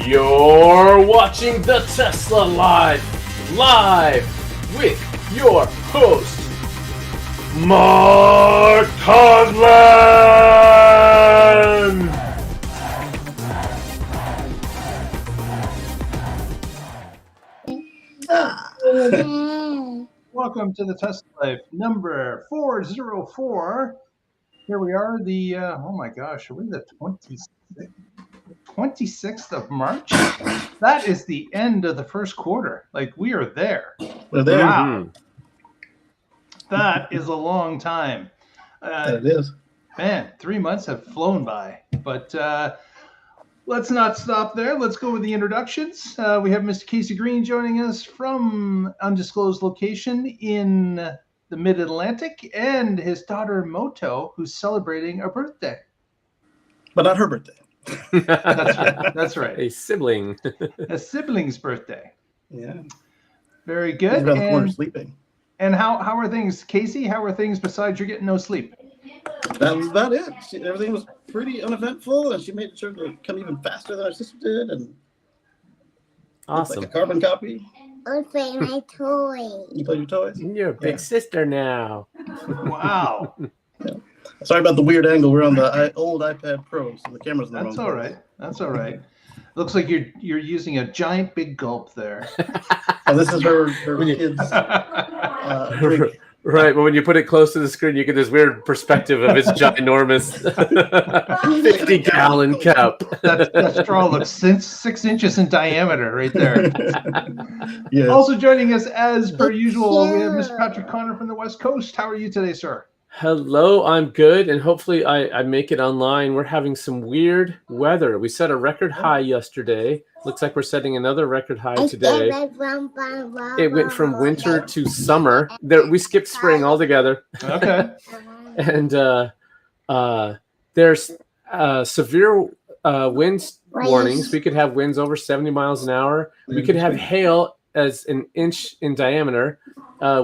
You're watching the Tesla Live with your host, Mark Conlon. Welcome to the Tesla Live number 404. Here we are, the oh my gosh, are we the 26th of March? That is the end of the first quarter. Like, we are there. We're there. Wow. That is a long time. That it is. Man, 3 months have flown by. But let's not stop there. Let's go with the introductions. We have Mr. Casey Green joining us from undisclosed location in the Mid-Atlantic, and his daughter Moto, who's celebrating a birthday. But not her birthday. That's right. That's right. A sibling. A sibling's birthday. Yeah. Very good. He's around the corner sleeping. And how are things, Casey? How are things besides you're getting no sleep? That was about it. Everything was pretty uneventful, and she made sure to come even faster than her sister did. And Awesome. like a carbon copy. I play my toy. You play your toys? You're a big sister now. Wow. Yeah. Sorry about the weird angle. We're on the old iPad Pro, so the camera's in the That's wrong all place. right. That's all right. Looks like you're using a giant big gulp there. Oh, this is her kids' drink. Right, but when you put it close to the screen, you get this weird perspective of its ginormous 50-gallon cup. That straw looks 6 inches in diameter right there. Yes. Also joining us, as per usual, we have Mr. Patrick Connor from the West Coast. How are you today, sir? Hello, I'm good, and hopefully I make it online. We're having some weird weather. We set a record high yesterday. Looks like we're setting another record high today. It went from winter to summer. We skipped spring altogether. Okay. And there's severe wind warnings. We could have winds over 70 miles an hour. We could have hail as an inch in diameter,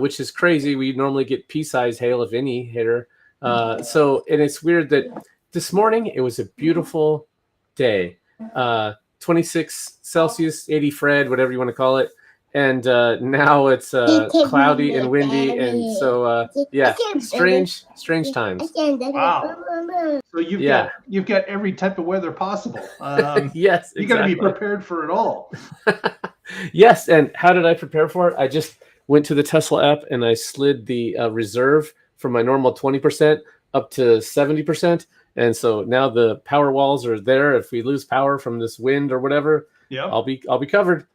which is crazy. We normally get pea-sized hail, if any, hitter. And it's weird that this morning it was a beautiful day. 26 Celsius, 80 Fred, whatever you want to call it. And now it's cloudy and windy. And so, strange times. Wow. So you've got every type of weather possible. Yes, you got to be prepared for it all. Yes. And how did I prepare for it? I just went to the Tesla app and I slid the reserve from my normal 20% up to 70%. And so now the Powerwalls are there. If we lose power from this wind or whatever, I'll be covered.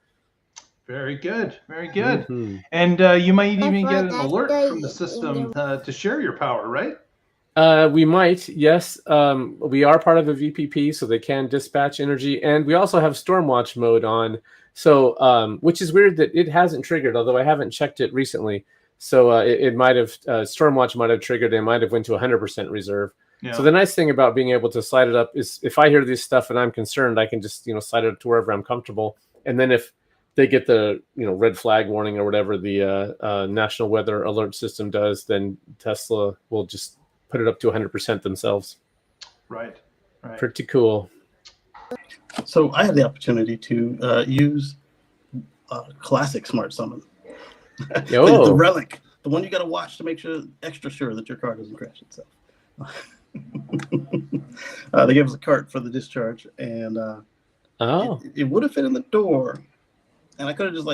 Very good. Very good. Mm-hmm. And you might even get an alert from the system to share your power, right? We might, yes. We are part of a VPP, so they can dispatch energy. And we also have Stormwatch mode on, so which is weird that it hasn't triggered, although I haven't checked it recently. So it might have, Stormwatch might have triggered. It might have went to 100% reserve. Yeah. So the nice thing about being able to slide it up is if I hear this stuff and I'm concerned, I can just, slide it up to wherever I'm comfortable. And then if they get the, red flag warning or whatever the National Weather Alert System does, then Tesla will just put it up to 100% themselves. Right. Pretty cool. So I had the opportunity to use classic Smart Summon. The relic, the one you got to watch to make extra sure that your car doesn't crash itself. They gave us a cart for the discharge, and it would have fit in the door, and I could have just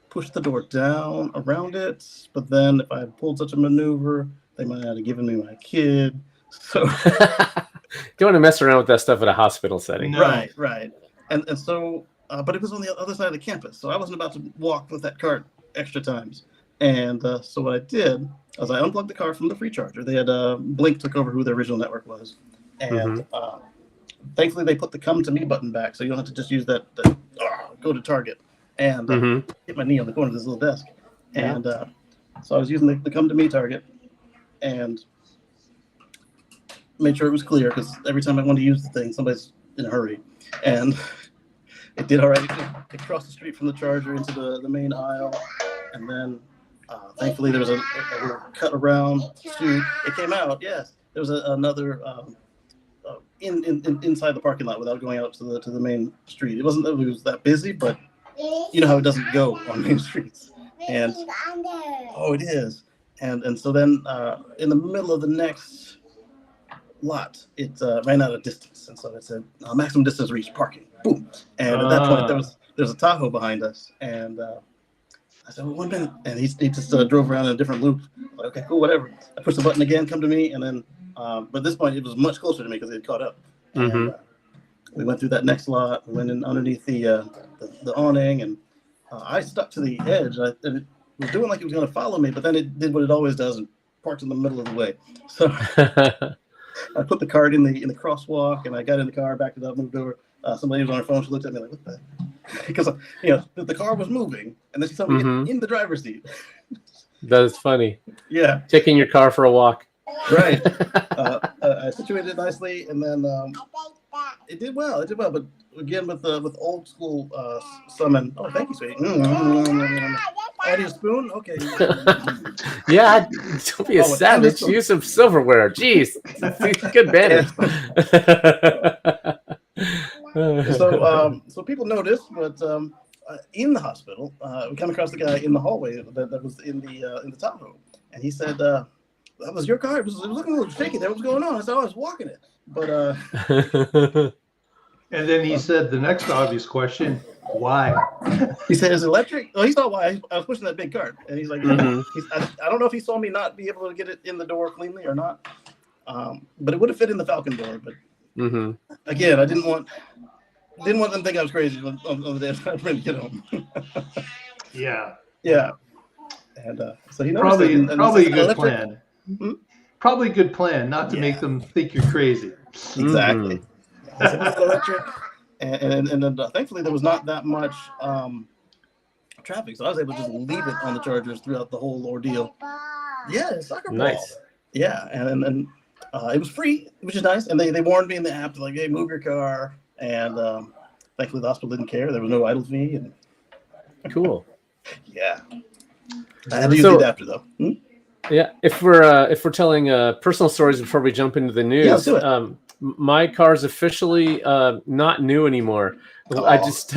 pushed the door down around it, but then if I had pulled such a maneuver, they might have given me my kid. So don't want to mess around with that stuff at a hospital setting. No. Right. And so but it was on the other side of the campus, so I wasn't about to walk with that cart extra times. And so what I did was I unplugged the car from the free charger. They had Blink took over who their original network was, and thankfully they put the "Come to Me" button back, so you don't have to just use that go to Target and hit my knee on the corner of this little desk. And so I was using the "Come to Me" target and made sure it was clear, because every time I wanted to use the thing, somebody's in a hurry, and it did all right. It crossed the street from the charger into the main aisle, and then. Thankfully, there was a cut around shoot. It came out, yes. There was another inside the parking lot without going out to the main street. It wasn't that it was that busy, but you know how it doesn't go on main streets. And oh, it is. And so then in the middle of the next lot, it ran out of distance, and so it said maximum distance reached, parking. Boom. And at that point, there's a Tahoe behind us, and I said, well, 1 minute, and he just drove around in a different loop. Like, okay, cool, whatever. I pushed the button again, come to me, and then but at this point it was much closer to me because it had caught up. And we went through that next lot, we went in underneath the awning, and I stuck to the edge, and it was doing like it was going to follow me, but then it did what it always does and parked in the middle of the way. So I put the cart in the crosswalk, and I got in the car, backed it up, moved over. Somebody was on her phone. She looked at me like, "What the?" Because the car was moving, and then she saw me in the driver's seat. That is funny. Yeah, taking your car for a walk. Right. I situated it nicely, and then it did well. It did well, but again with old school summon. Oh, thank you, sweetie. Add your spoon. Okay. Yeah, don't be a savage. Use some silverware. Jeez, good manners. So people noticed, but in the hospital, we come across the guy in the hallway that was in the Tahoe, and he said, "That was your car. It was looking a little shaky there. What was going on?" I said, "I was walking it." But and then he said the next obvious question: why? He said, "Is it electric?" Well, he saw why I was pushing that big cart, and he's like, I don't know if he saw me not be able to get it in the door cleanly or not, but it would have fit in the Falcon door. But again, I didn't want them to think I was crazy on the day I was trying to get home. Yeah. And so he noticed probably a good plan. Probably a good plan not to make them think you're crazy. Exactly. I said, "It's electric," and then thankfully there was not that much traffic, so I was able to just leave it on the chargers throughout the whole ordeal. Yeah, soccer ball. Nice. Yeah, and it was free, which is nice. And they warned me in the app to like, "Hey, move your car." And thankfully the hospital didn't care. There was no idle fee. And cool. Yeah. I had to use it after though. Yeah, if we're telling personal stories before we jump into the news, let's do it. My car's officially not new anymore. Oh. I just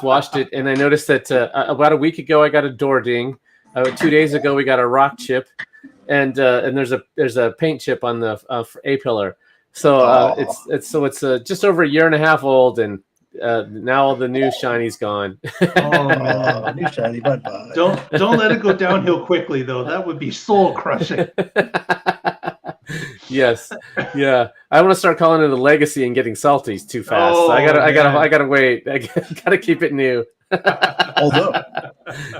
washed it, and I noticed that about a week ago I got a door ding. 2 days ago we got a rock chip, and there's a paint chip on the A-pillar. So it's just over a year and a half old, and now all the new shiny's gone. Oh, new shiny, bye-bye. Don't let it go downhill quickly though. That would be soul crushing. Yes, yeah. I want to start calling it a legacy and getting salties too fast. So I gotta wait. I gotta keep it new. Although,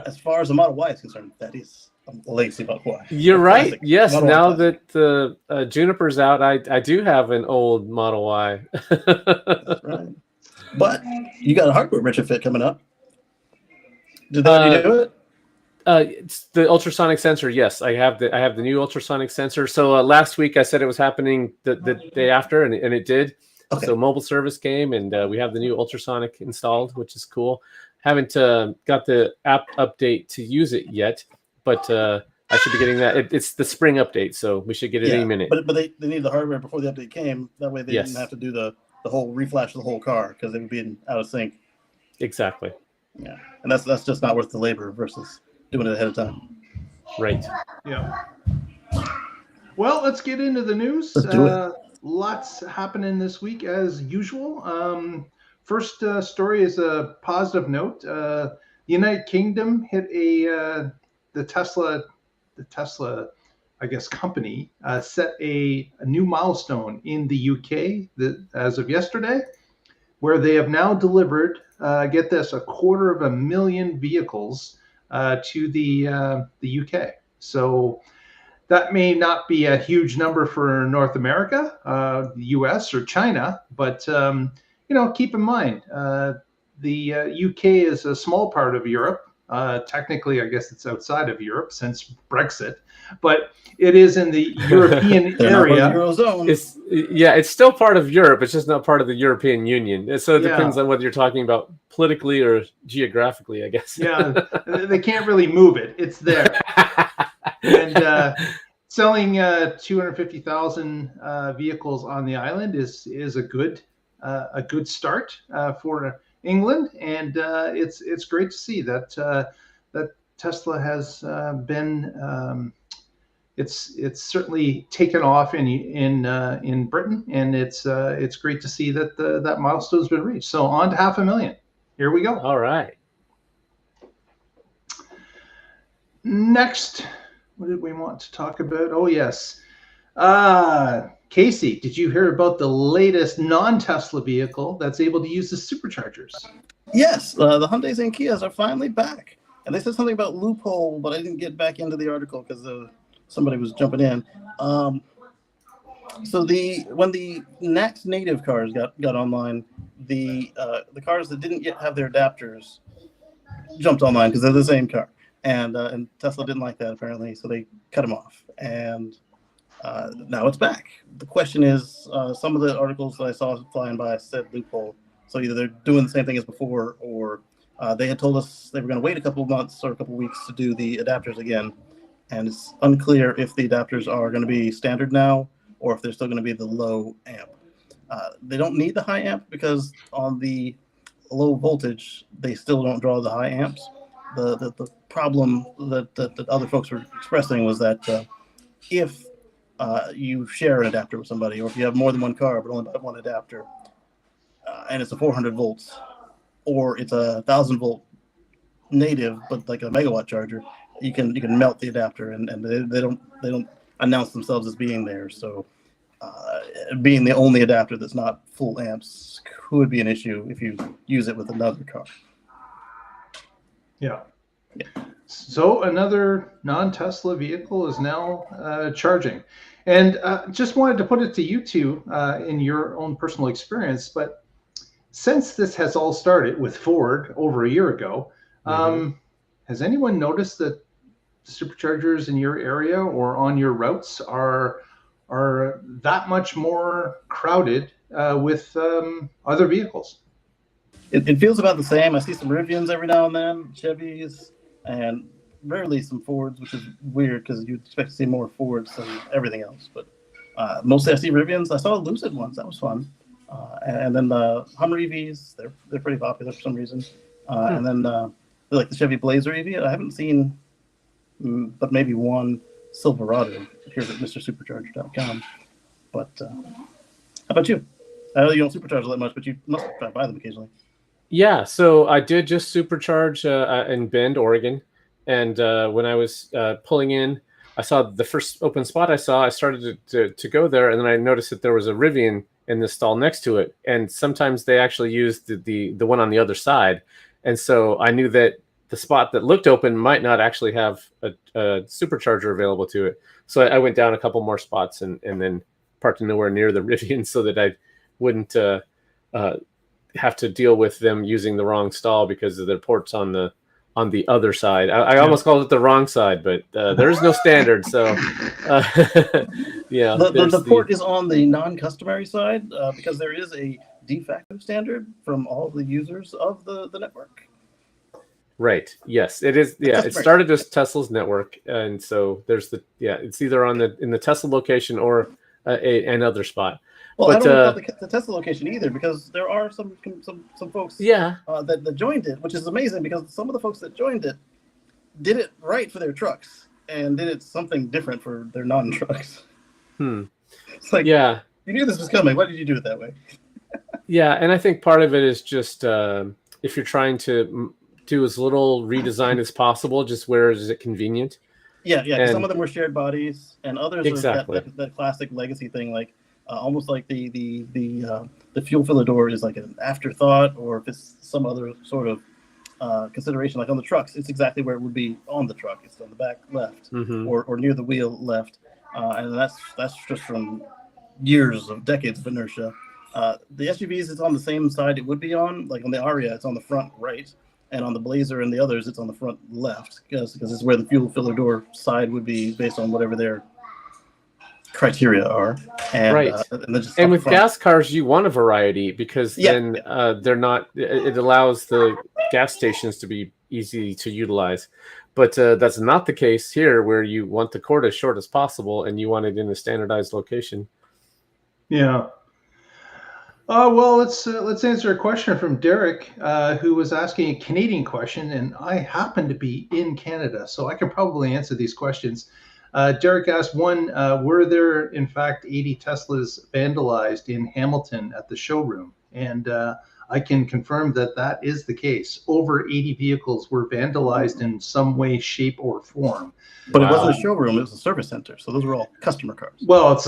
as far as the Model Y is concerned, that is a legacy Model Y. You're right. Classic. Yes, Model now Y that the Juniper's out, I do have an old Model Y. That's right. But you got a hardware retrofit coming up. Did they already do it? It's the ultrasonic sensor. Yes, I have the new ultrasonic sensor. So last week I said it was happening the day after, and it did. Okay. So mobile service came, and we have the new ultrasonic installed, which is cool. Haven't got the app update to use it yet, but I should be getting that. It's the spring update, so we should get it any minute. But they needed the hardware before the update came. That way they didn't have to do the whole reflash of the whole car because it would be out of sync. Exactly. Yeah, and that's just not worth the labor versus doing it ahead of time. Right. Yeah. Well, let's get into the news. Let's do it. Lots happening this week as usual. First story is a positive note. The United Kingdom hit the Tesla, I guess, company set a new milestone in the UK as of yesterday, where they have now delivered, get this, 250,000 vehicles to the UK. So that may not be a huge number for North America, the US or China, but keep in mind the UK is a small part of Europe. Technically, I guess it's outside of Europe since Brexit, but it is in the European area. It's still part of Europe. It's just not part of the European Union. So it depends on whether you're talking about politically or geographically, I guess. Yeah, they can't really move it. It's there. And selling 250,000 vehicles on the island is a good start for England, and it's great to see that that Tesla has been. It's certainly taken off in Britain, and it's great to see that that milestone's been reached. So on to 500,000. Here we go. All right. Next, what did we want to talk about? Oh yes, Casey, did you hear about the latest non-Tesla vehicle that's able to use the superchargers? Yes, the Hyundais and Kias are finally back, and they said something about loophole, but I didn't get back into the article because somebody was jumping in. So when the NACS native cars got online, the cars that didn't yet have their adapters jumped online because they're the same car, and Tesla didn't like that apparently, so they cut them off, and now it's back. The question is, some of the articles that I saw flying by said loophole, so either they're doing the same thing as before, or they had told us they were going to wait a couple of months or a couple of weeks to do the adapters again. And it's unclear if the adapters are going to be standard now or if they're still going to be the low amp. They don't need the high amp because on the low voltage, they still don't draw the high amps. The problem that other folks were expressing was that if you share an adapter with somebody, or if you have more than one car but only one adapter, and it's a 400 volts, or it's a 1,000 volt native but like a megawatt charger, you can melt the adapter, and they don't announce themselves as being there. So being the only adapter that's not full amps could be an issue if you use it with another car. Yeah. So another non-Tesla vehicle is now charging. And just wanted to put it to you two in your own personal experience, but since this has all started with Ford over a year ago, has anyone noticed that superchargers in your area or on your routes are that much more crowded with other vehicles? It feels about the same. I see some Rivians every now and then, Chevys, and rarely some Fords, which is weird because you'd expect to see more Fords than everything else. But mostly I see Rivians. I saw Lucid ones. That was fun. And then the Hummer EVs, they're pretty popular for some reason. And then like the Chevy Blazer EV, I haven't seen but maybe one Silverado here at MrSupercharger.com. But how about you? I know you don't supercharge that much, but you must drive by them occasionally. Yeah, so I did just supercharge in Bend, Oregon, and when I was pulling in, I saw the first open spot I saw. I started to go there, and then I noticed that there was a Rivian in the stall next to it, and sometimes they actually used the one on the other side, and so I knew that the spot that looked open might not actually have a supercharger available to it. So I went down a couple more spots and then parked nowhere near the Rivian so that I wouldn't have to deal with them using the wrong stall because of the ports on the other side. I almost called it the wrong side, but there is no standard. So yeah, the port is on the non-customary side because there is a de facto standard from all the users of the network. Right. Yes, it is. Yeah, it started as Tesla's network, and so there's it's either in the Tesla location or another spot. Well, I don't know about the Tesla location either, because there are some folks that joined it, which is amazing because some of the folks that joined it did it right for their trucks and did it something different for their non-trucks. It's like, you knew this was coming. Why did you do it that way? Yeah, and I think part of it is just if you're trying to do as little redesign as possible, just where is it convenient? Yeah. And some of them were shared bodies, and others are that classic legacy thing, like almost like the fuel filler door is like an afterthought, or if it's some other sort of consideration, like on the trucks, it's exactly where it would be on the truck. It's on the back left, or near the wheel left, and that's just from decades of inertia. The SUVs, it's on the same side it would be on. Like on the Aria, it's on the front right, and on the Blazer and the others, it's on the front left, because it's where the fuel filler door side would be based on whatever their criteria are. And, and with gas cars, you want a variety because then they're not. It allows the gas stations to be easy to utilize. But that's not the case here, where you want the cord as short as possible and you want it in a standardized location. Yeah. Well, let's answer a question from Derek, who was asking a Canadian question, and I happen to be in Canada, so I can probably answer these questions. Derek asked, one, were there in fact 80 Teslas vandalized in Hamilton at the showroom? And I can confirm that that is the case. Over 80 vehicles were vandalized in some way, shape, or form. But it wasn't a showroom; it was a service center. So those were all customer cars. Well, it's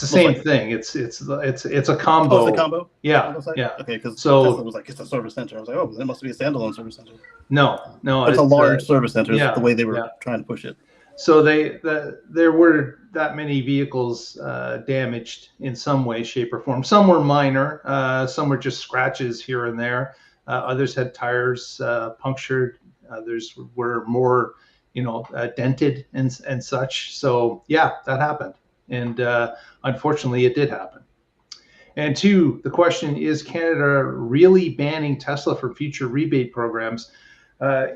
the same thing. It's a combo. Oh, it's a combo. Yeah, yeah. Okay, because So Tesla was like, it's a service center. I was like, oh, that must be a standalone service center. no, But it's a large service center. yeah, Is the way they were yeah. trying to push it. So there were that many vehicles damaged in some way, shape, or form. Some were minor. Some were just scratches here and there. Others had tires punctured. Others were more, dented and such. So yeah, that happened, and unfortunately, it did happen. And two, the question is: Canada really banning Tesla from future rebate programs?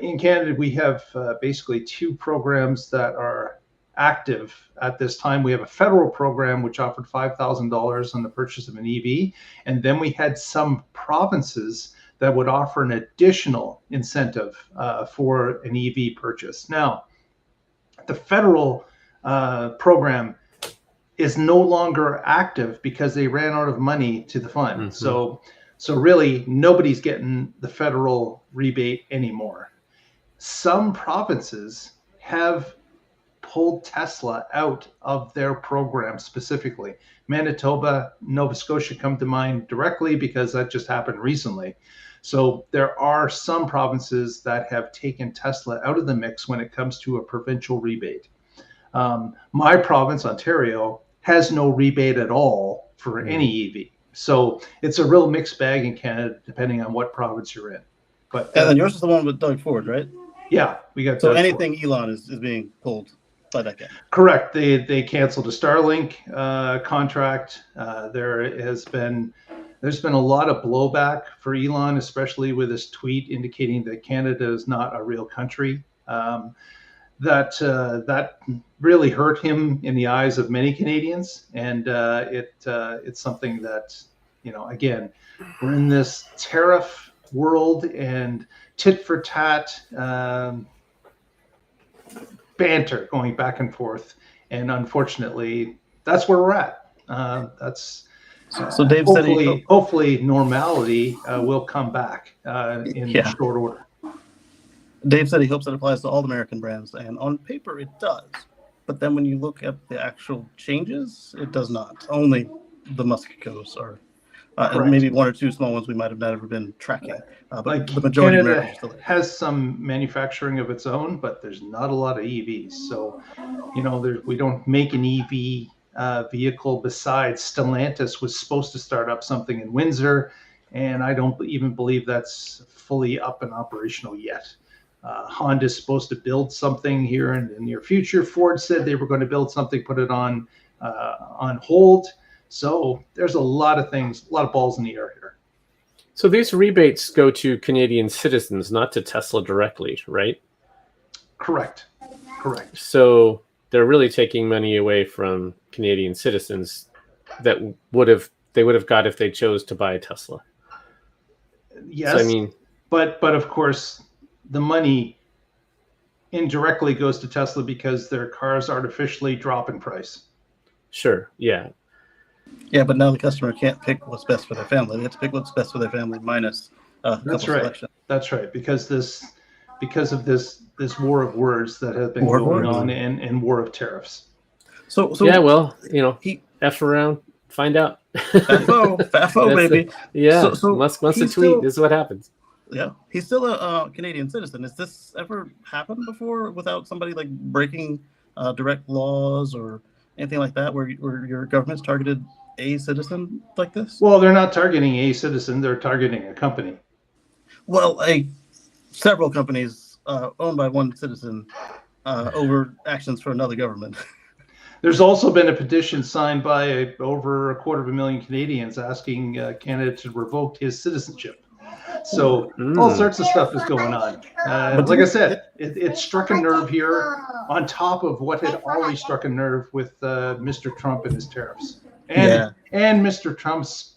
In Canada, we have basically two programs that are active at this time. We have a federal program which offered $5,000 on the purchase of an EV, and then we had some provinces that would offer an additional incentive for an EV purchase. Now, the federal program is no longer active because they ran out of money to the fund. Mm-hmm. So really, nobody's getting the federal rebate anymore. Some provinces have pulled Tesla out of their program specifically. Manitoba, Nova Scotia come to mind directly because that just happened recently. So there are some provinces that have taken Tesla out of the mix when it comes to a provincial rebate. My province, Ontario, has no rebate at all for any EV. So it's a real mixed bag in Canada, depending on what province you're in. But and then yours is the one with Doug Ford, right? Yeah, we got. So Doug anything Ford. Elon is being pulled by that guy. Correct. They canceled a Starlink contract. There's been a lot of blowback for Elon, especially with his tweet indicating that Canada is not a real country. That really hurt him in the eyes of many Canadians, and it's something that, again, we're in this tariff world and tit for tat banter going back and forth, and unfortunately, that's where we're at. So Dave said hopefully normality will come back in short order. Dave said he hopes it applies to all American brands, and on paper it does. But then when you look at the actual changes, it does not. Only the Muscicos are, and maybe one or two small ones we might have never been tracking. But the majority of Americans still has some manufacturing of its own, but there's not a lot of EVs. So, we don't make an EV vehicle. Besides, Stellantis was supposed to start up something in Windsor, and I don't even believe that's fully up and operational yet. Honda's supposed to build something here in the near future. Ford said they were going to build something, put it on hold. So there's a lot of things, a lot of balls in the air here. So these rebates go to Canadian citizens, not to Tesla directly, right? Correct. So they're really taking money away from Canadian citizens that they would have got if they chose to buy a Tesla. Yes, so, but of course, the money indirectly goes to Tesla because their cars artificially drop in price. Sure. Yeah. Yeah, but now the customer can't pick what's best for their family. They have to pick what's best for their family minus That's right. selection. That's right. Because of this war of words that have been going on and war of tariffs. So yeah, well, F around, find out. FAFO, baby. So Musk wants to tweet. This is what happens. Yeah, he's still a Canadian citizen. Has this ever happened before without somebody like breaking direct laws or anything like that, where your government's targeted a citizen like this? Well, they're not targeting a citizen; they're targeting a company. Well, several companies owned by one citizen over actions for another government. There's also been a petition signed by over 250,000 Canadians asking Canada to revoke his citizenship. So all sorts of stuff is going on. Like I said, it struck a nerve here on top of what had already struck a nerve with Mr. Trump and his tariffs, and Mr. Trump's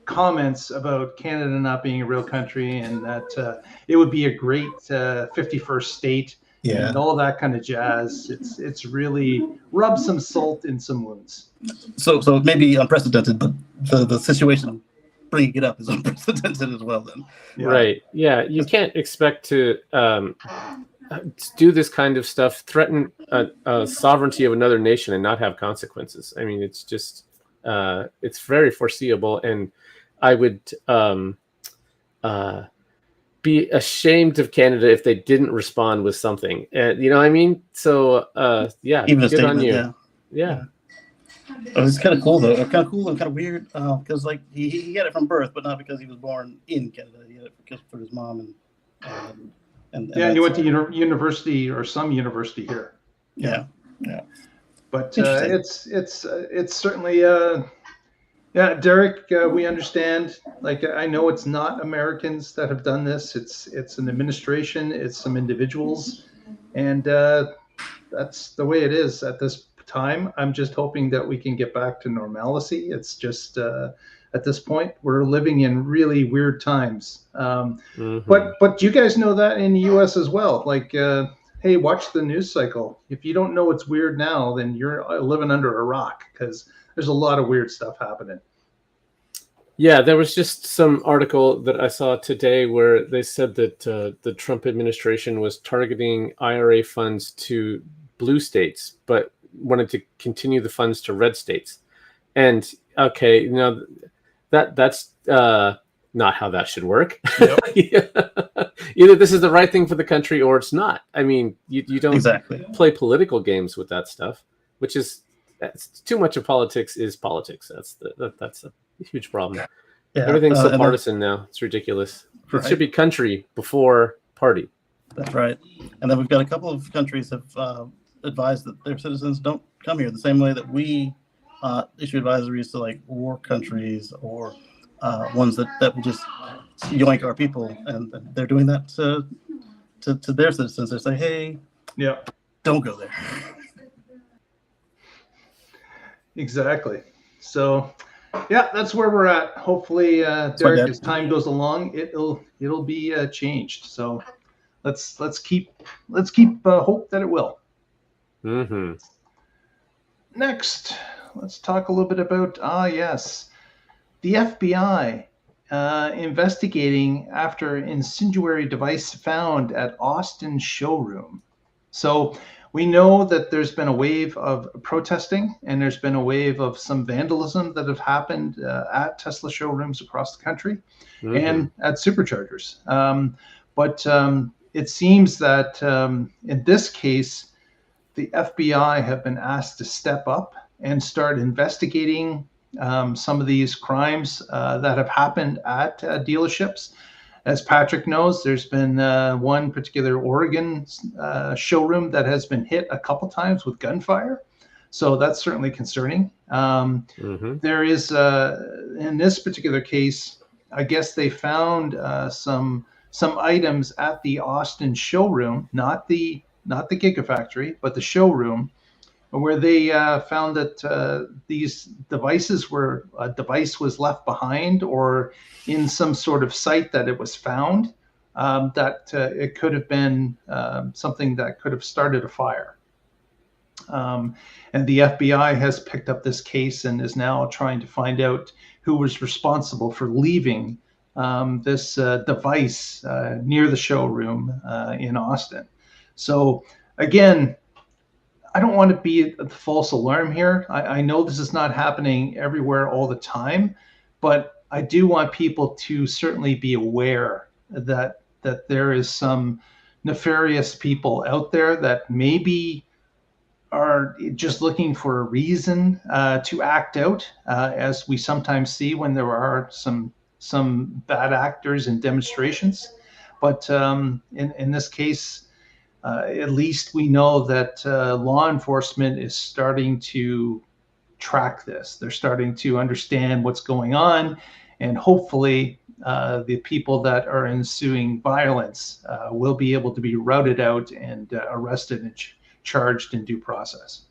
comments about Canada not being a real country and that it would be a great 51st state and all that kind of jazz. It's really rubbed some salt in some wounds. So it may be unprecedented, but the situation bringing it up is unprecedented as well then. Yeah. Right. Yeah. You can't expect to do this kind of stuff, threaten sovereignty of another nation and not have consequences. I mean, it's just, it's very foreseeable. And I would be ashamed of Canada if they didn't respond with something. You know what I mean? So, yeah, even a good on statement, you. Yeah. Oh, it's kind of cool though. Kind of cool and kind of weird because like he got it from birth, but not because he was born in Canada. He had it because for his mom and he went to university or some university here. Yeah. But it's certainly Derek. We understand. Like I know it's not Americans that have done this. It's an administration. It's some individuals, and that's the way it is at this time. I'm just hoping that we can get back to normalcy. It's just at this point we're living in really weird times. But you guys know that in the U.S. as well. Like, hey, watch the news cycle. If you don't know it's weird now, then you're living under a rock because there's a lot of weird stuff happening. Yeah, there was just some article that I saw today where they said that the Trump administration was targeting IRA funds to blue states, but wanted to continue the funds to red states. And okay, you know, that's not how that should work. Yep. Either this is the right thing for the country or it's not. I mean, you don't play political games with that stuff, which is too much of politics is politics. That's a huge problem. Yeah, everything's so partisan now. It's ridiculous. Right. It should be country before party. That's right. And then we've got a couple of countries have advised that their citizens don't come here the same way that we issue advisories to like war countries or ones that will just yoink our people, and they're doing that to their citizens. They say, hey, don't go there. Exactly. So yeah, that's where we're at. Hopefully, Derek, as time goes along, it'll be changed. So let's keep hope that it will. Mm-hmm. Next, let's talk a little bit about the FBI investigating after incendiary device found at Austin Showroom. So we know that there's been a wave of protesting and there's been a wave of some vandalism that have happened at Tesla showrooms across the country and at Superchargers. But it seems that in this case, the FBI have been asked to step up and start investigating some of these crimes that have happened at dealerships. As Patrick knows, there's been one particular Oregon showroom that has been hit a couple times with gunfire. So that's certainly concerning. There is, in this particular case, I guess they found some items at the Austin showroom, not the Gigafactory, but the showroom, where they found that these devices a device was left behind or in some sort of site that it was found, that it could have been something that could have started a fire. And the FBI has picked up this case and is now trying to find out who was responsible for leaving this device near the showroom in Austin. So again, I don't want to be a false alarm here. I know this is not happening everywhere all the time, but I do want people to certainly be aware that there is some nefarious people out there that maybe are just looking for a reason to act out, as we sometimes see when there are some bad actors in demonstrations. But in this case, at least we know that law enforcement is starting to track this. They're starting to understand what's going on, and hopefully the people that are ensuing violence will be able to be routed out and arrested and charged in due process.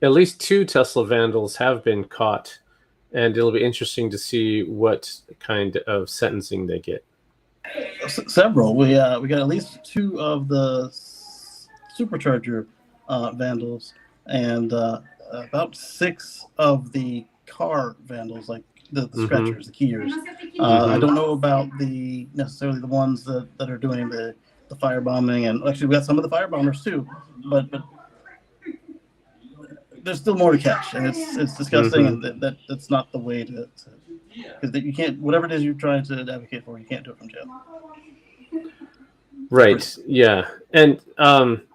At least 2 Tesla vandals have been caught, and it'll be interesting to see what kind of sentencing they get. Several. We got at least 2 of the Supercharger vandals, and about 6 of the car vandals, like the scratchers, the keyers. I don't know about necessarily the ones that are doing the firebombing, and actually we got some of the firebombers too, but there's still more to catch, and it's disgusting, and that's not the way to because you can't, whatever it is you're trying to advocate for, you can't do it from jail. Right. Yeah. And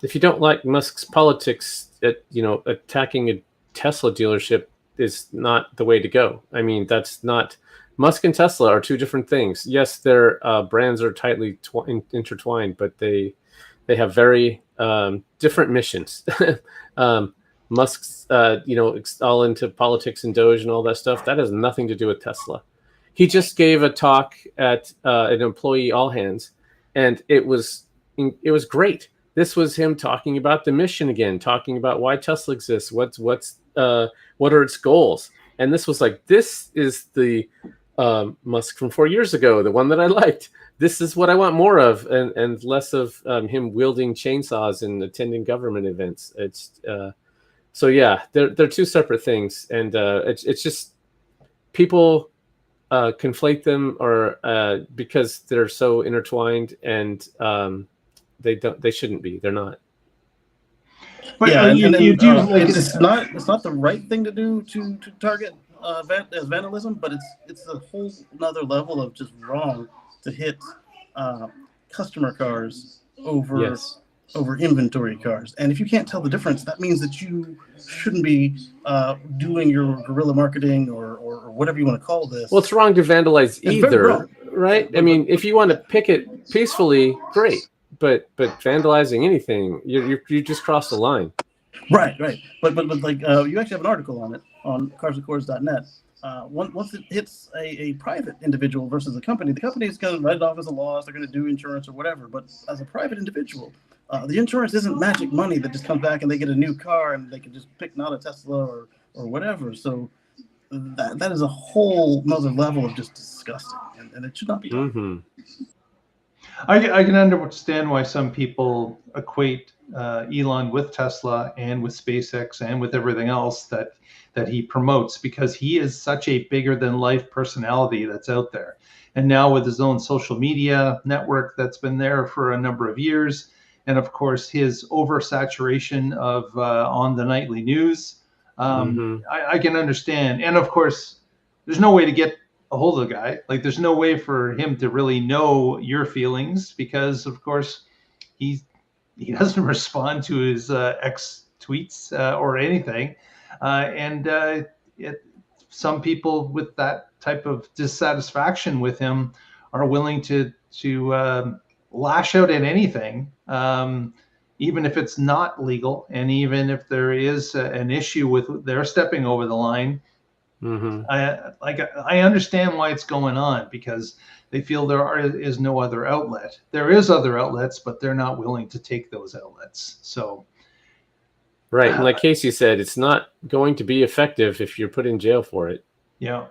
if you don't like Musk's politics, attacking a Tesla dealership is not the way to go. I mean, that's not. Musk and Tesla are 2 different things. Yes, their brands are tightly intertwined, but they have very different missions. Musk's, all into politics and Doge and all that stuff. That has nothing to do with Tesla. He just gave a talk at an employee all hands, and it was great. This was him talking about the mission again, talking about why Tesla exists, what are its goals, and this was like, this is the Musk from 4 years ago, the one that I liked. This is what I want more of, and less of him wielding chainsaws and attending government events. It's so yeah, they're 2 separate things, and it's just people conflate them, or because they're so intertwined, and they shouldn't be. They're not. But yeah, you do like it's not the right thing to do to target as vandalism, but it's a whole another level of just wrong to hit customer cars over inventory cars. And if you can't tell the difference, that means that you shouldn't be doing your guerrilla marketing or whatever you want to call this. Well, it's wrong to vandalize either, right? I mean, if you want to picket peacefully, great. But vandalizing anything, you just crossed the line. Right. But like you actually have an article on it on carsandcords.net. Once it hits a private individual versus a company, the company is going to write it off as a loss. They're going to do insurance or whatever. But as a private individual, the insurance isn't magic money that just comes back and they get a new car and they can just pick not a Tesla or whatever. So that is a whole another level of just disgusting, and it should not be done. I can understand why some people equate Elon with Tesla and with SpaceX and with everything else that he promotes, because he is such a bigger than life personality that's out there. And now with his own social media network that's been there for a number of years, and of course his oversaturation of on the nightly news, I can understand. And of course, there's no way to get a hold of the guy. Like, there's no way for him to really know your feelings, because of course he doesn't respond to his ex tweets or anything. Some people with that type of dissatisfaction with him are willing to lash out at anything, even if it's not legal, and even if there is an issue with their stepping over the line. I understand why it's going on, because they feel there is no other outlet. There is other outlets, but they're not willing to take those outlets. So, right, and like Casey said, it's not going to be effective if you're put in jail for it. Yeah,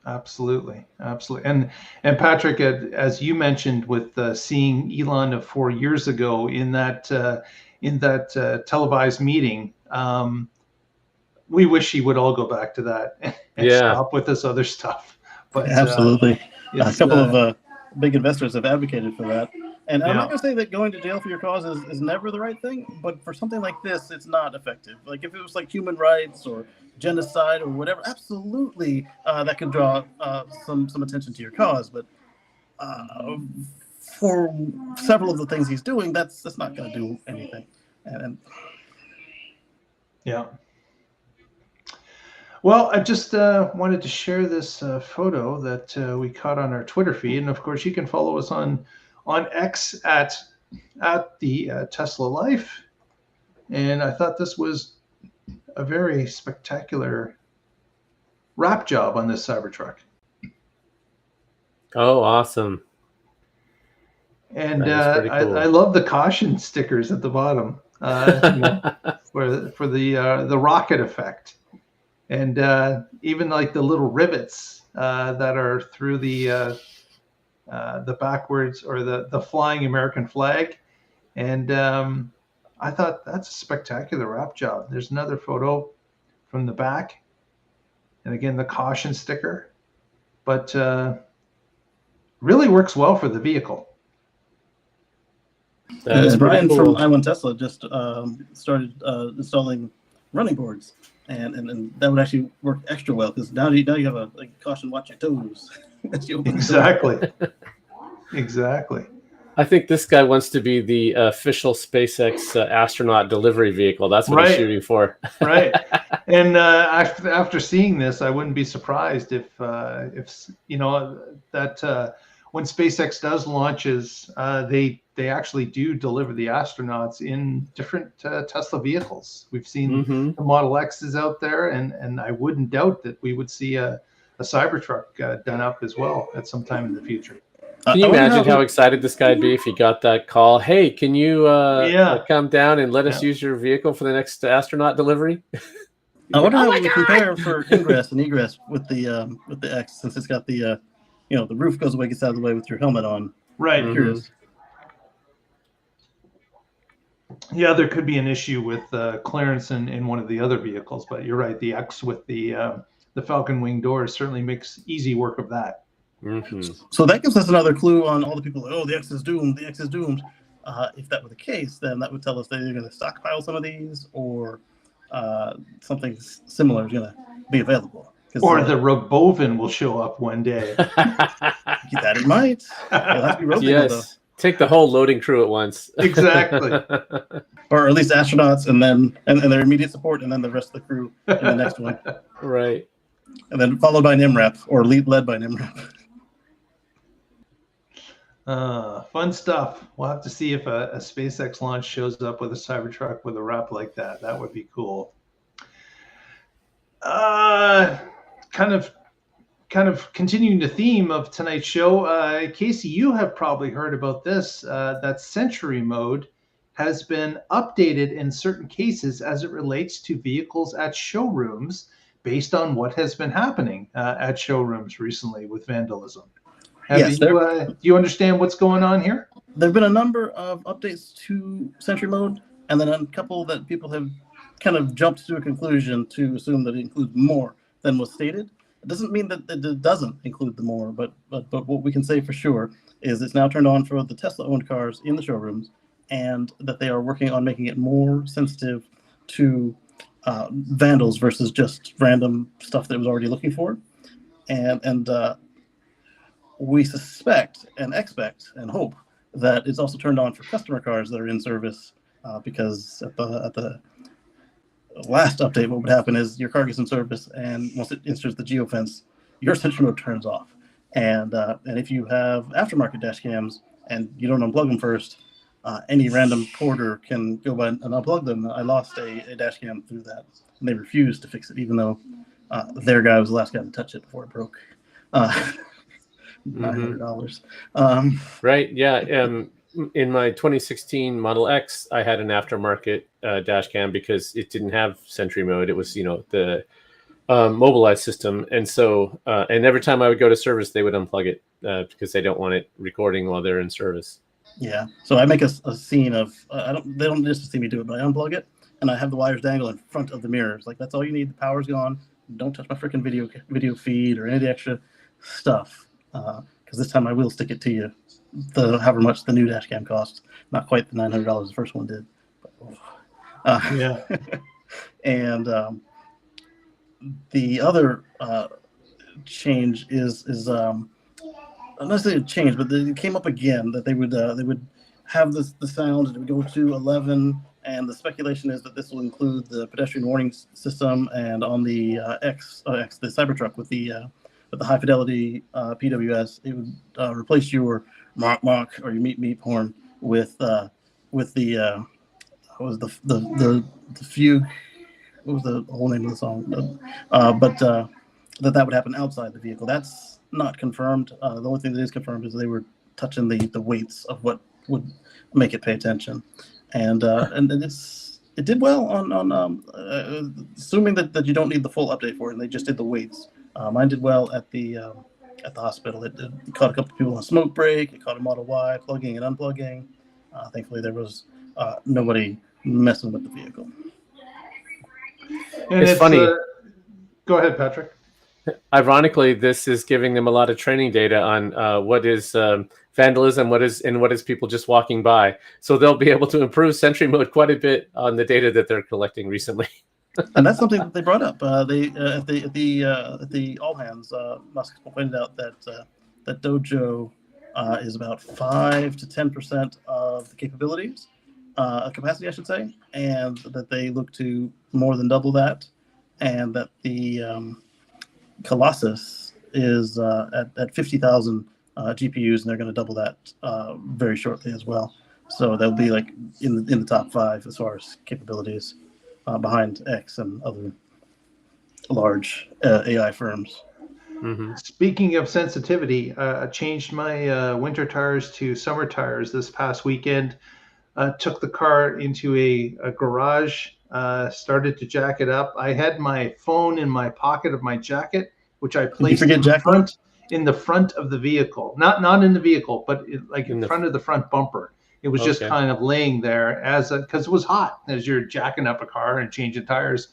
absolutely. And Patrick, as you mentioned, with seeing Elon of 4 years ago in that televised meeting. We wish he would all go back to that and stop with this other stuff. But absolutely, a couple of big investors have advocated for that. And I'm not going to say that going to jail for your cause is never the right thing, but for something like this, it's not effective. Like if it was like human rights or genocide or whatever, absolutely that could draw some attention to your cause. But for several of the things he's doing, that's not going to do anything. Well, I just wanted to share this photo that we caught on our Twitter feed, and of course, you can follow us on X at the Tesla Life. And I thought this was a very spectacular wrap job on this Cybertruck. Oh, awesome. And That is pretty cool. I love the caution stickers at the bottom, for the rocket effect, and even like the little rivets that are through the backwards or the flying American flag. And I thought that's a spectacular wrap job. There's another photo from the back, and again the caution sticker, but really works well for the vehicle. Brian cool. from I1 Tesla just started installing running boards, and that would actually work extra well because now you have a caution, watch your toes. Exactly. Exactly. I think this guy wants to be the official SpaceX astronaut delivery vehicle. That's what he's shooting for. Right. And after seeing this, I wouldn't be surprised if you know that when SpaceX does launches, they actually do deliver the astronauts in different Tesla vehicles. We've seen the Model X's out there, and I wouldn't doubt that we would see a CyberTruck done up as well at some time in the future. Can you imagine how excited this guy'd be if he got that call? Hey, can you come down and let us use your vehicle for the next astronaut delivery? I wonder how we compare for ingress and egress with the X, since it's got the the roof goes away, gets out of the way with your helmet on. Right. I'm curious. Yeah, there could be an issue with clearance in one of the other vehicles, but you're right. The X with the Falcon wing doors certainly makes easy work of that. So that gives us another clue on all the people. Oh, the X is doomed. The X is doomed. If that were the case, then that would tell us that they're going to stockpile some of these, or something similar is going to be available. Or the Robovan will show up one day. That it might. It'll have to be rotating, though. Take the whole loading crew at once. Exactly. Or at least astronauts, and then and their immediate support, and then the rest of the crew in the next one. Right. And then followed by an MRAP, or led by an MRAP. Fun stuff. We'll have to see if a SpaceX launch shows up with a Cybertruck with a wrap like that. That would be cool. Kind of continuing the theme of tonight's show. Casey, you have probably heard about this. That SentryMode has been updated in certain cases as it relates to vehicles at showrooms, based on what has been happening at showrooms recently with vandalism. Do you understand what's going on here? There have been a number of updates to SentryMode, and then a couple that people have kind of jumped to a conclusion to assume that it includes more than was stated. It doesn't mean that it doesn't include the more, but what we can say for sure is it's now turned on for the Tesla-owned cars in the showrooms, and that they are working on making it more sensitive to vandals versus just random stuff that it was already looking for. And we suspect and expect and hope that it's also turned on for customer cars that are in service, because at the last update, what would happen is your car gets in service, and once it enters the geofence, your SentryMode turns off. And if you have aftermarket dash cams and you don't unplug them first, any random porter can go by and unplug them. I lost a dash cam through that, and they refused to fix it, even though their guy was the last guy to touch it before it broke. $900. Right. Yeah. In my 2016 Model X, I had an aftermarket dash cam because it didn't have SentryMode. It was, the mobilized system. And so, and every time I would go to service, they would unplug it because they don't want it recording while they're in service. Yeah. So I make a scene of, they don't just see me do it, but I unplug it, and I have the wires dangle in front of the mirrors. Like, that's all you need. The power's gone. Don't touch my freaking video feed or any of the extra stuff. Because this time I will stick it to you, however much the new dash cam costs. Not quite the $900 the first one did. But, yeah. And the other change is not necessarily a change, but it came up again that they would have the sound, and it would go to 11, and the speculation is that this will include the pedestrian warning system, and on the the Cybertruck with the high fidelity PWS, it would replace your mock or your meep horn with the what was the fugue? What was the whole name of the song? that would happen outside the vehicle. That's not confirmed. The only thing that is confirmed is they were touching the weights of what would make it pay attention, and it did well on assuming that you don't need the full update for it, and they just did the weights. Mine did well at the hospital. It caught a couple of people on a smoke break. It caught a Model Y plugging and unplugging. Thankfully, there was nobody messing with the vehicle. And it's funny. Go ahead, Patrick. Ironically, this is giving them a lot of training data on what is vandalism, what is people just walking by. So they'll be able to improve SentryMode quite a bit on the data that they're collecting recently. And that's something that they brought up. They at the all hands, Musk pointed out that Dojo is about 5 to 10% of the capabilities, capacity, I should say, and that they look to more than double that, and that the Colossus is at 50,000 GPUs, and they're going to double that very shortly as well. So they'll be like in the top 5 as far as capabilities, behind X and other large AI firms. Mm-hmm. Speaking of sensitivity, I changed my winter tires to summer tires this past weekend. Took the car into a garage, started to jack it up. I had my phone in my pocket of my jacket, which I placed in the front of the vehicle. Not in the vehicle, but in front of the front bumper. It was just kind of laying there because it was hot as you're jacking up a car and changing tires.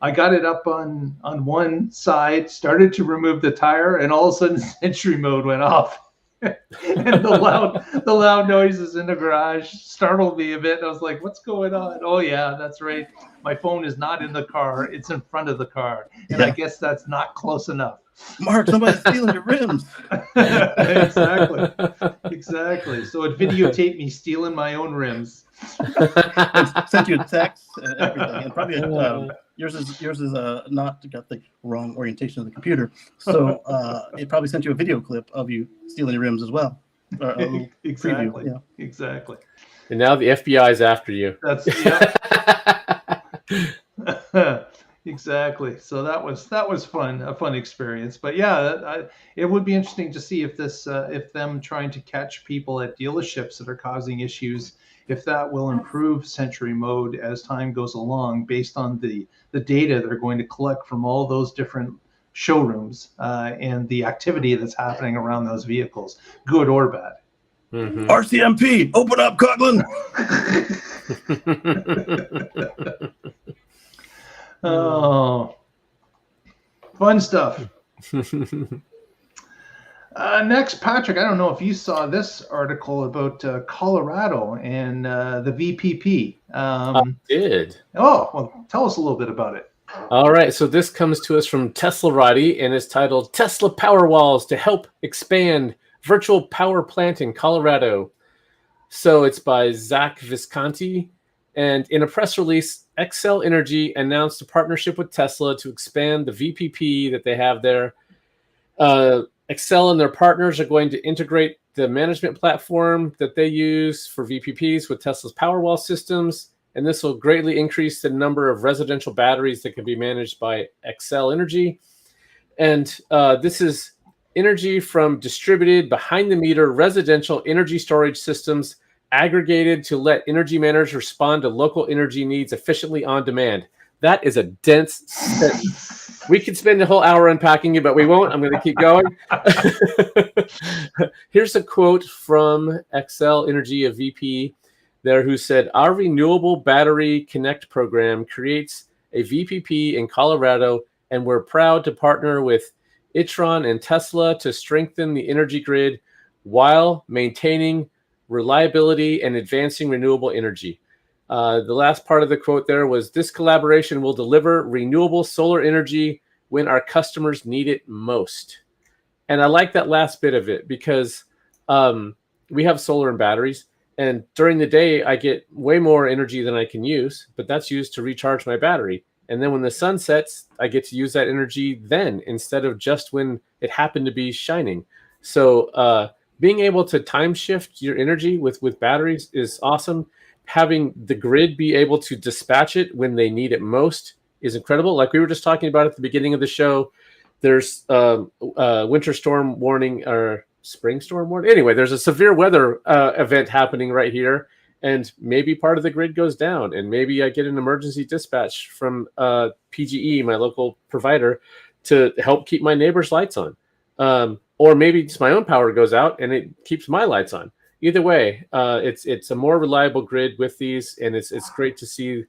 I got it up on one side, started to remove the tire, and all of a sudden SentryMode went off. And the loud noises in the garage startled me a bit. I was like, what's going on? Oh yeah, that's right. My phone is not in the car, it's in front of the car. And I guess that's not close enough. Mark, somebody's stealing your rims. Exactly. So it videotaped me stealing my own rims. Sent you a text and everything. And probably yours is not got the wrong orientation of the computer. So it probably sent you a video clip of you stealing your rims as well. Exactly. Preview, Exactly. And now the FBI is after you. That's exactly. So that was fun, a fun experience. But yeah, it would be interesting to see if them trying to catch people at dealerships that are causing issues, if that will improve SentryMode as time goes along, based on the data they're going to collect from all those different showrooms and the activity that's happening around those vehicles, good or bad. Mm-hmm. RCMP, open up, Coughlin. Oh, fun stuff. Next, Patrick, I don't know if you saw this article about Colorado and the VPP. I did. Oh, well, tell us a little bit about it. All right, so this comes to us from Tesla Roddy, and it's titled Tesla Powerwalls to Help Expand Virtual Power Plant in Colorado. So it's by Zach Visconti. And in a press release, Xcel Energy announced a partnership with Tesla to expand the VPP that they have there. Xcel and their partners are going to integrate the management platform that they use for VPPs with Tesla's Powerwall systems, and this will greatly increase the number of residential batteries that can be managed by Xcel Energy. And this is energy from distributed behind-the-meter residential energy storage systems aggregated to let energy managers respond to local energy needs efficiently on demand. That is a dense sentence. We could spend a whole hour unpacking it, but we won't. I'm going to keep going. Here's a quote from Xcel Energy, a VP there, who said, "Our Renewable Battery Connect program creates a VPP in Colorado, and we're proud to partner with Itron and Tesla to strengthen the energy grid while maintaining reliability and advancing renewable energy." The last part of the quote there was, "This collaboration will deliver renewable solar energy when our customers need it most." And I like that last bit of it because we have solar and batteries, and during the day I get way more energy than I can use, but that's used to recharge my battery. And then when the sun sets, I get to use that energy then instead of just when it happened to be shining. So being able to time shift your energy with batteries is awesome. Having the grid be able to dispatch it when they need it most is incredible. Like we were just talking about at the beginning of the show, there's winter storm warning or spring storm warning. Anyway, there's a severe weather event happening right here, and maybe part of the grid goes down, and maybe I get an emergency dispatch from PGE, my local provider, to help keep my neighbor's lights on. Or maybe just my own power goes out and it keeps my lights on. Either way, it's a more reliable grid with these, and it's great to see.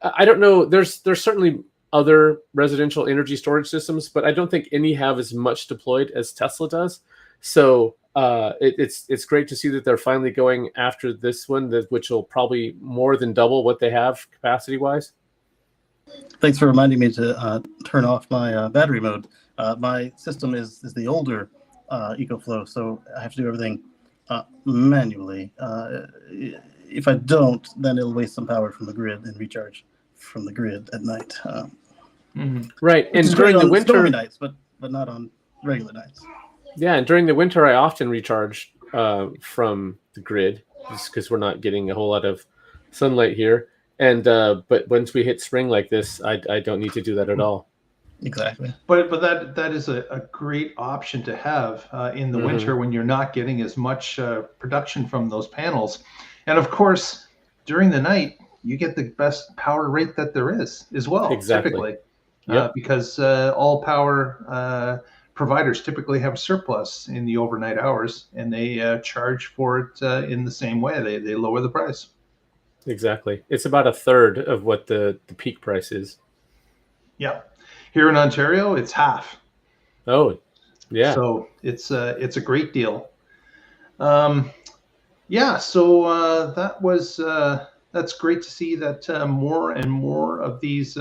I don't know. There's certainly other residential energy storage systems, but I don't think any have as much deployed as Tesla does. So it's great to see that they're finally going after this one, which will probably more than double what they have capacity wise. Thanks for reminding me to turn off my battery mode. My system is the older EcoFlow, so I have to do everything manually. If I don't, then it'll waste some power from the grid and recharge from the grid at night. Right, and during the winter, stormy nights, but not on regular nights. Yeah, and during the winter, I often recharge from the grid just because we're not getting a whole lot of sunlight here. And but once we hit spring like this, I don't need to do that at all. Exactly. But that is a great option to have in the winter when you're not getting as much production from those panels. And of course, during the night, you get the best power rate that there is as well. Exactly. Typically, Yep. because all power providers typically have surplus in the overnight hours, and they charge for it in the same way. They lower the price. Exactly. It's about a third of what the peak price is. Yeah. Here in Ontario, it's half. Oh, yeah. So it's a great deal. Yeah. So that's great to see that more and more of these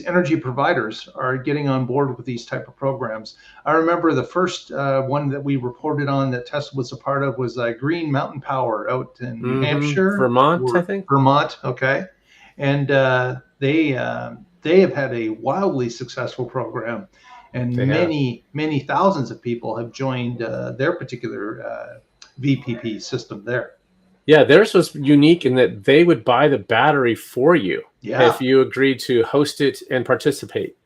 energy providers are getting on board with these type of programs. I remember the first one that we reported on that Tesla was a part of was Green Mountain Power out in New Hampshire, Vermont, I think. Vermont, okay, and they have had a wildly successful program, and many thousands of people have joined their particular VPP system there. Yeah, theirs was unique in that they would buy the battery for you if you agreed to host it and participate.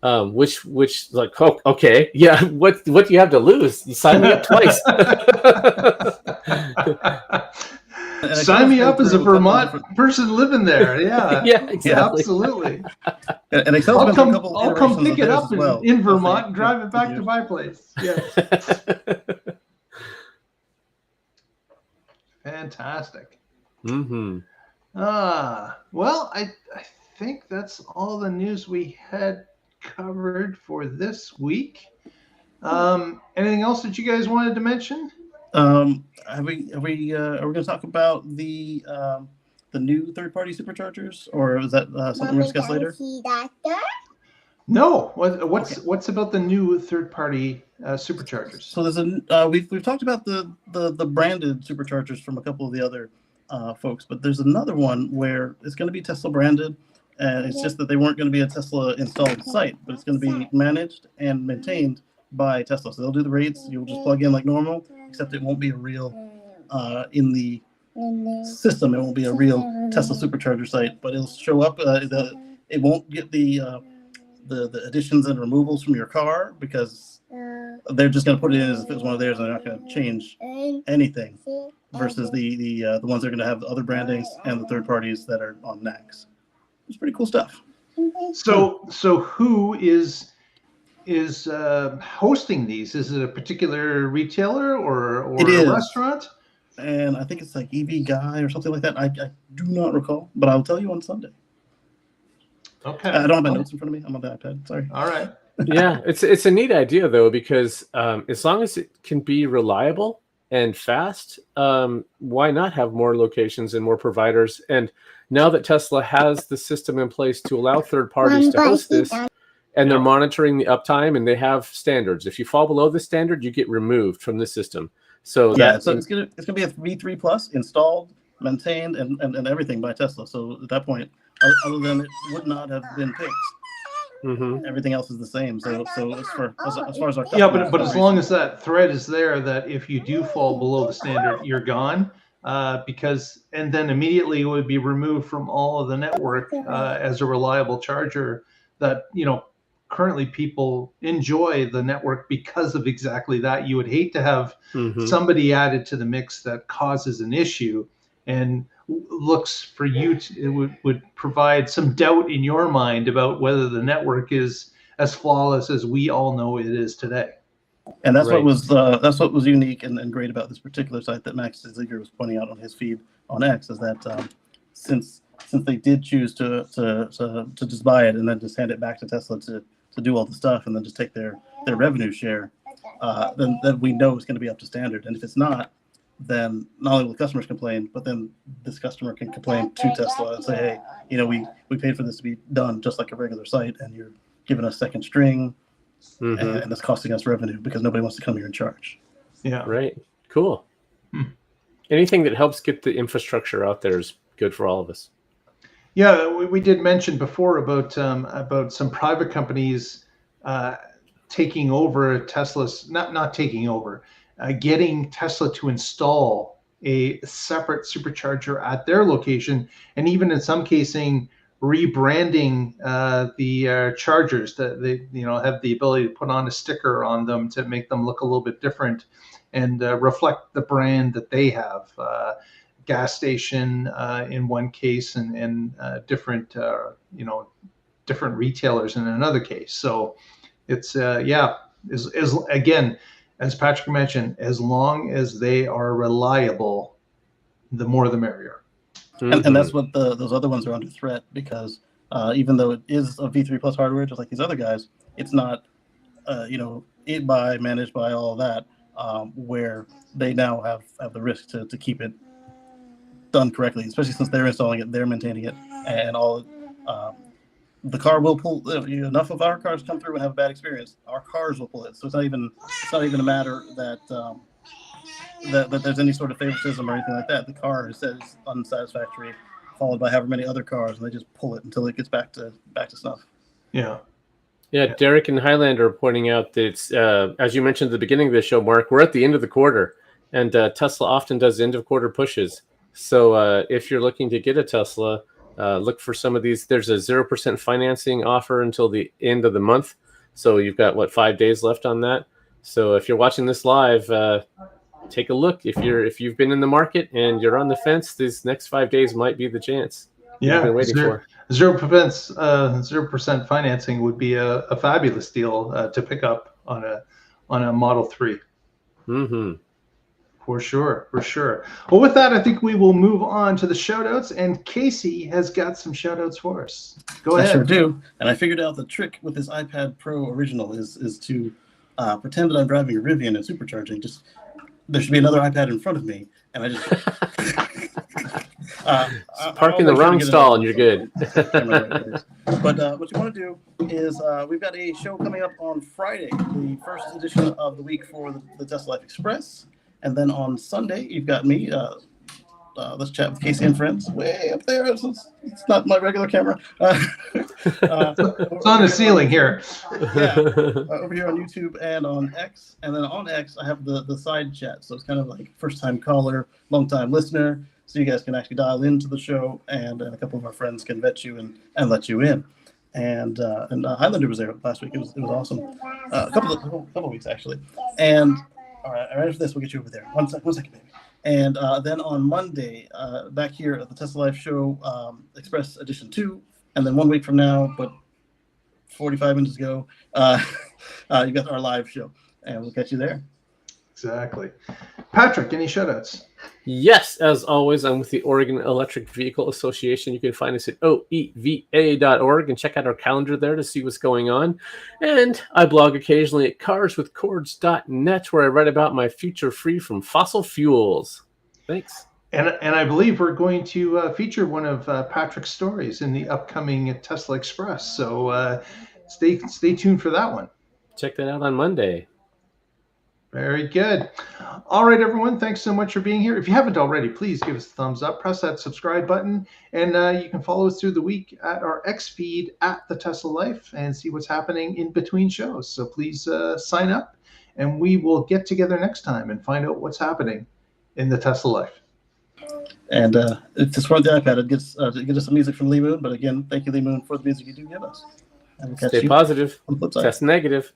Which like, oh, okay, yeah. What do you have to lose? You sign me up twice. Sign me up as a Vermont person living there. Yeah, yeah, exactly. Absolutely. And I'll come pick it up in Vermont and drive it back to my place. Yes. Fantastic. Mm-hmm. Well, I think that's all the news we had covered for this week. Anything else that you guys wanted to mention? Are we going to talk about the new third-party superchargers, or is that something we'll discuss later? No. What's about the new third-party superchargers? So there's we've talked about the branded superchargers from a couple of the other folks, but there's another one where it's going to be Tesla branded, and it's just that they weren't going to be a Tesla installed site, but it's going to be managed and maintained by Tesla. So they'll do the rates. You'll just plug in like normal, except it won't be a real in the system. It won't be a real Tesla supercharger site, but it'll show up. It won't get the additions and removals from your car because they're just going to put it in as if it was one of theirs, and they're not going to change anything. Versus the ones that are going to have the other brandings and the third parties that are on NACS. It's pretty cool stuff. So who is hosting these? Is it a particular retailer or a restaurant? And I think it's like EV Guy or something like that. I do not recall, but I'll tell you on Sunday. Okay. I don't have my notes in front of me. I'm on the iPad. Sorry. All right. Yeah, it's a neat idea though, because as long as it can be reliable and fast, why not have more locations and more providers? And now that Tesla has the system in place to allow third parties to host this, and they're monitoring the uptime, and they have standards. If you fall below the standard, you get removed from the system. So so it's gonna be a V3 Plus installed, maintained, and everything by Tesla. So at that point, other than it would not have been picked. Everything else is the same. So as far as our but as long as that thread is there, that if you do fall below the standard, you're gone. And then immediately it would be removed from all of the network as a reliable charger that currently people enjoy the network because of exactly that. You would hate to have somebody added to the mix that causes an issue and looks for you to, it would provide some doubt in your mind about whether the network is as flawless as we all know it is today. And that's what was unique and great about this particular site that Max Ziegler was pointing out on his feed on X, is that since they did choose to just buy it and then just hand it back to Tesla to do all the stuff and then just take their revenue share, then we know it's going to be up to standard. And if it's not, then not only will the customers complain, but then this customer can complain to Tesla and say, hey, you know, we paid for this to be done just like a regular site, and you're giving us second string, and it's costing us revenue because nobody wants to come here and charge. Yeah. Right. Cool. Anything that helps get the infrastructure out there is good for all of us. Yeah, we did mention before about some private companies taking over Tesla's, not taking over, getting Tesla to install a separate supercharger at their location, and even in some cases rebranding the chargers that they have the ability to put on a sticker on them to make them look a little bit different and reflect the brand that they have. Gas station in one case, and different different retailers in another case. So it's again, as Patrick mentioned, as long as they are reliable, the more the merrier. And that's what those other ones are under threat, because even though it is a V3 plus hardware, just like these other guys, it's not managed by all of that, where they now have the risk to keep it done correctly, especially since they're installing it, they're maintaining it, and all. The car will pull. Enough of our cars come through and have a bad experience, our cars will pull it. So it's not even a matter that that there's any sort of favoritism or anything like that. The car says unsatisfactory, followed by however many other cars, and they just pull it until it gets back to snuff. Yeah. Yeah, Derek and Highlander are pointing out that it's, as you mentioned at the beginning of the show, Mark, we're at the end of the quarter, and Tesla often does end of quarter pushes. So if you're looking to get a Tesla, look for some of these. There's a 0% financing offer until the end of the month. So you've got, 5 days left on that. So if you're watching this live, take a look. If you've been in the market and you're on the fence, these next 5 days might be the chance. Yeah, you've been waiting for. 0% financing would be a fabulous deal to pick up on a Model 3. Mm-hmm. For sure. Well, with that, I think we will move on to the shout-outs, and Casey has got some shout-outs for us. Go ahead. I sure do. And I figured out the trick with this iPad Pro original is to pretend that I'm driving a Rivian and supercharging. Just there should be another iPad in front of me, and I just park in the wrong stall and you're good. But what you want to do is we've got a show coming up on Friday, the first edition of the week for the Tesla Life Express. And then on Sunday, you've got me. Let's chat with Casey and friends. Way up there. It's not my regular camera. It's on the ceiling here. Yeah, over here on YouTube and on X. And then on X, I have the side chat. So it's kind of like first-time caller, long-time listener. So you guys can actually dial into the show, and a couple of our friends can vet you and let you in. And Highlander was there last week. It was awesome. A couple of weeks, actually. And all right, after this, we'll get you over there. One second, baby. And then on Monday, back here at the Tesla Life Show, Express Edition 2. And then 1 week from now, but 45 minutes ago, you got our live show. And we'll catch you there. Exactly. Patrick, any shout-outs? Yes, as always, I'm with the Oregon Electric Vehicle Association. You can find us at oeva.org and check out our calendar there to see what's going on. And I blog occasionally at carswithcords.net, where I write about my future free from fossil fuels. Thanks. And I believe we're going to feature one of Patrick's stories in the upcoming Tesla Express. So stay tuned for that one. Check that out on Monday. Very good. All right, everyone. Thanks so much for being here. If you haven't already, please give us a thumbs up. Press that subscribe button. And you can follow us through the week at our X feed at the Tesla Life and see what's happening in between shows. So please sign up, and we will get together next time and find out what's happening in the Tesla Life. And if this weren't the iPad, it gets us some music from Lee Moon. But again, thank you, Lee Moon, for the music you do give us. And we'll catch Stay you positive. on the flip side. Test negative.